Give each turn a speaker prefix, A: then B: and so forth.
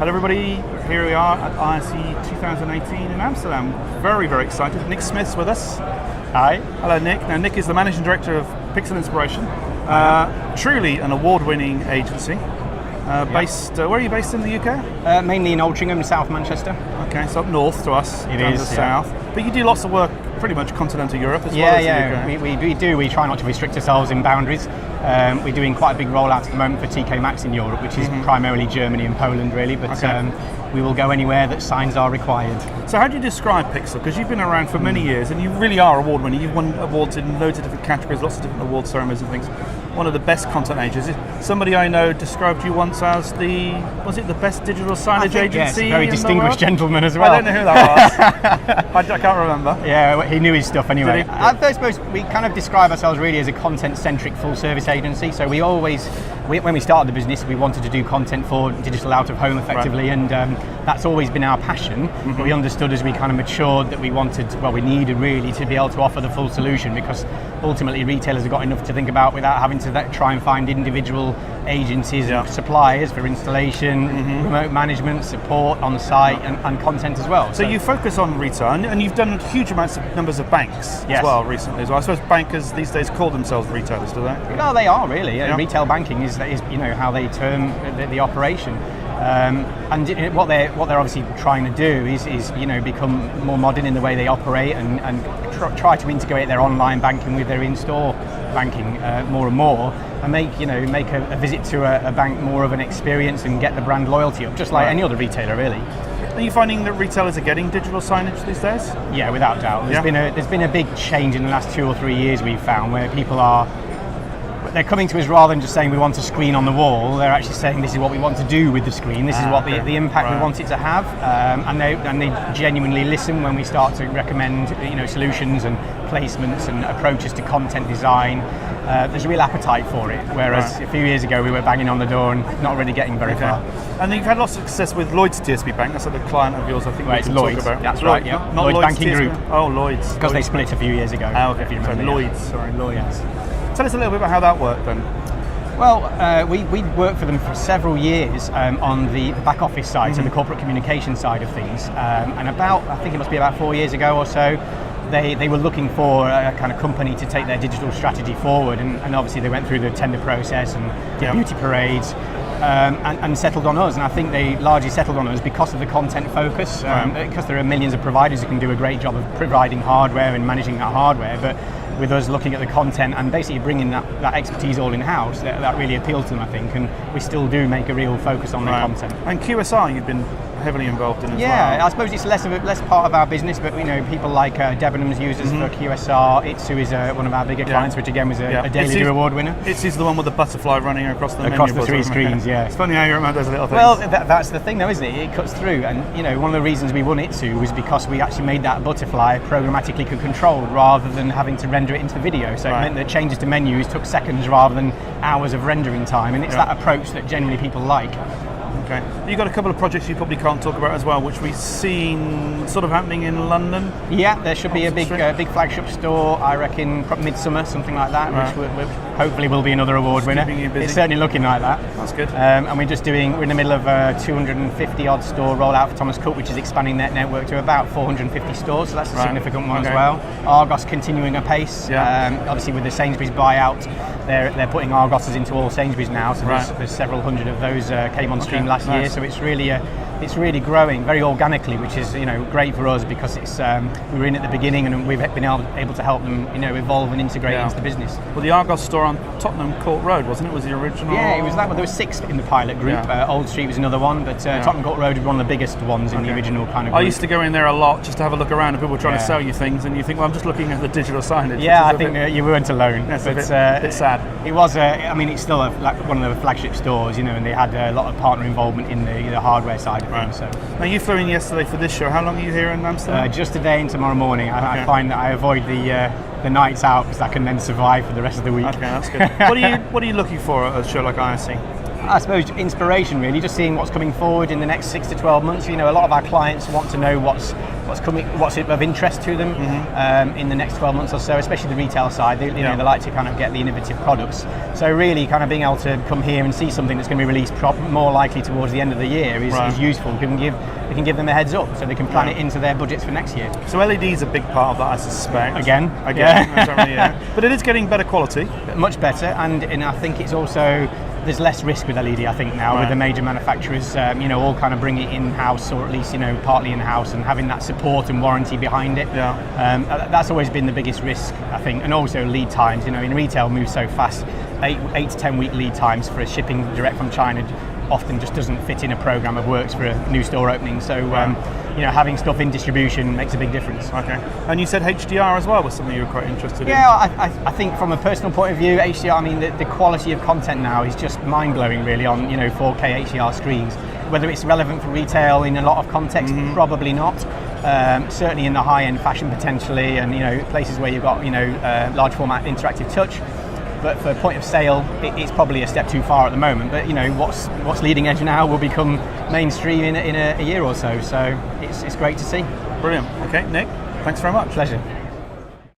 A: Hello everybody, here we are at ISE 2018 in Amsterdam. Very, very excited. Nikk Smith's with us.
B: Hi.
A: Hello Nikk. Now Nikk is the Managing Director of Pixel Inspiration. Truly an award-winning agency. Based, where are you based in the UK?
B: Mainly in Altrincham, South Manchester.
A: Okay, so up north to us, down to the south. But you do lots of work pretty much continental Europe as well as the UK.
B: We do. We try not to restrict ourselves in boundaries. We're doing quite a big rollout at the moment for TK Maxx in Europe, which is primarily Germany and Poland really, but we will go anywhere that signs are required.
A: So how do you describe Pixel? Because you've been around for many years and you really are award-winning. You've won awards in loads of different categories, lots of different award ceremonies and things. One of the best content agencies. Somebody I know described you once as the best digital signage agency?
B: Yes, a very distinguished gentleman as well.
A: I don't know who that was. I can't remember.
B: Yeah, he knew his stuff anyway. I suppose we kind of describe ourselves really as a content-centric full-service agency. So we always, when we started the business, we wanted to do content for digital out-of-home effectively, and that's always been our passion. But we understood as we kind of matured that we needed really to be able to offer the full solution, because ultimately retailers have got enough to think about without having to try and find individual agencies and suppliers for installation, remote management, support on the site, and content as well.
A: So you focus on retail, and you've done huge numbers of banks as well recently as well. I suppose bankers these days call themselves retailers, do they?
B: No, they are really. Retail banking is how they term the operation. And what they're obviously trying to do is become more modern in the way they operate and try to integrate their online banking with their in-store banking more and more, and make a visit to a bank more of an experience and get the brand loyalty up, just like any other retailer really.
A: Are you finding that retailers are getting digital signage these days?
B: Yeah, without doubt. There's been a big change in the last 2 or 3 years we've found, where people they're coming to us rather than just saying we want a screen on the wall. They're actually saying this is what we want to do with the screen. This is what the impact we want it to have, and they genuinely listen when we start to recommend solutions and placements and approaches to content design. There's a real appetite for it, whereas a few years ago we were banging on the door and not really getting very far.
A: And you've had lots of success with Lloyds TSB Bank. That's a client of yours, I think.
B: It's Lloyds.
A: That's
B: right. Yeah,
A: not
B: Lloyds
A: Lloyds
B: Banking Group.
A: Oh, Lloyds.
B: Because they split a few years ago.
A: If you remember. Lloyds. Sorry, Lloyds. Tell us a little bit about how that worked then.
B: Well, we worked for them for several years on the back office side, so the corporate communication side of things. And I think it must be about 4 years ago or so, they were looking for a kind of company to take their digital strategy forward, and obviously they went through the tender process and did beauty parades. And settled on us, and I think they largely settled on us because of the content focus, because there are millions of providers who can do a great job of providing hardware and managing that hardware, but with us looking at the content and basically bringing that expertise all in-house, that really appealed to them, I think, and we still do make a real focus on the content.
A: And QSR you've been heavily involved in as well.
B: Yeah, I suppose it's less part of our business, but people like Debenhams use us for QSR. Itsu is one of our bigger clients, which again was a DailyDOOH award winner.
A: Itsu's the one with the butterfly running across the
B: across the 3 screens. Yeah,
A: it's funny how you remember those little things.
B: Well, that's the thing though, isn't it? It cuts through, and one of the reasons we won Itsu was because we actually made that butterfly programmatically controlled rather than having to render it into video. So it meant that changes to menus took seconds rather than hours of rendering time, and it's that approach that generally people like.
A: Okay. You've got a couple of projects you probably can't talk about as well, which we've seen sort of happening in London.
B: Yeah, there should be a big flagship store, I reckon, midsummer, something like that, which hopefully will be another award winner. It's certainly looking like that.
A: That's good.
B: And we're in the middle of a 250 odd store rollout for Thomas Cook, which is expanding their network to about 450 stores, so that's a significant one as well. Argos continuing apace. Obviously with the Sainsbury's buyout, they're putting Argoses into all Sainsbury's now, so there's several hundred of those came on stream last year, so it's really growing very organically, which is great for us, because it's we were in at the beginning and we've been able to help them evolve and integrate into the business.
A: Well, the Argos store on Tottenham Court Road, wasn't it? Was the original?
B: Yeah, it was that one. There were 6 in the pilot group. Old Street was another one, but Tottenham Court Road was one of the biggest ones in the original kind of group.
A: I used to go in there a lot just to have a look around, and people were trying to sell you things, and you think, well, I'm just looking at the digital signage.
B: Yeah, I think you weren't alone.
A: That's a bit sad.
B: It was. It's still one of the flagship stores, and they had a lot of partner involvement in the hardware side of things. So.
A: Now you flew in yesterday for this show. How long are you here in Amsterdam?
B: Just today and tomorrow morning. I find that I avoid the nights out because I can then survive for the rest of the week.
A: Okay, that's good. What are you looking for at a show like ISE?
B: I suppose inspiration, really, just seeing what's coming forward in the next 6 to 12 months. A lot of our clients want to know what's what's of interest to them in the next 12 months or so, especially the retail side. They like to kind of get the innovative products. So really kind of being able to come here and see something that's going to be released more likely towards the end of the year is useful. We can give them a heads up so they can plan it into their budgets for next year.
A: So LED is a big part of that, I suspect.
B: Again.
A: But it is getting better quality.
B: Much better, and I think it's also, there's less risk with LED, I think, now, with the major manufacturers, all kind of bring it in-house, or at least, partly in-house, and having that support and warranty behind it. That's always been the biggest risk, I think, and also lead times. In retail moves so fast, 8 to 10 week lead times for a shipping direct from China often just doesn't fit in a program of works for a new store opening. So, having stuff in distribution makes a big difference.
A: Okay. And you said HDR as well was something you were quite interested in.
B: Yeah, I think from a personal point of view, HDR, I mean, the quality of content now is just mind-blowing, really, on 4K HDR screens. Whether it's relevant for retail in a lot of context, probably not. Certainly in the high-end fashion, potentially, and places where you've got large format interactive touch. But for point of sale, it's probably a step too far at the moment. But what's leading edge now will become mainstream in a year or so. So it's great to see.
A: Brilliant. Okay, Nick, thanks very much.
B: Pleasure.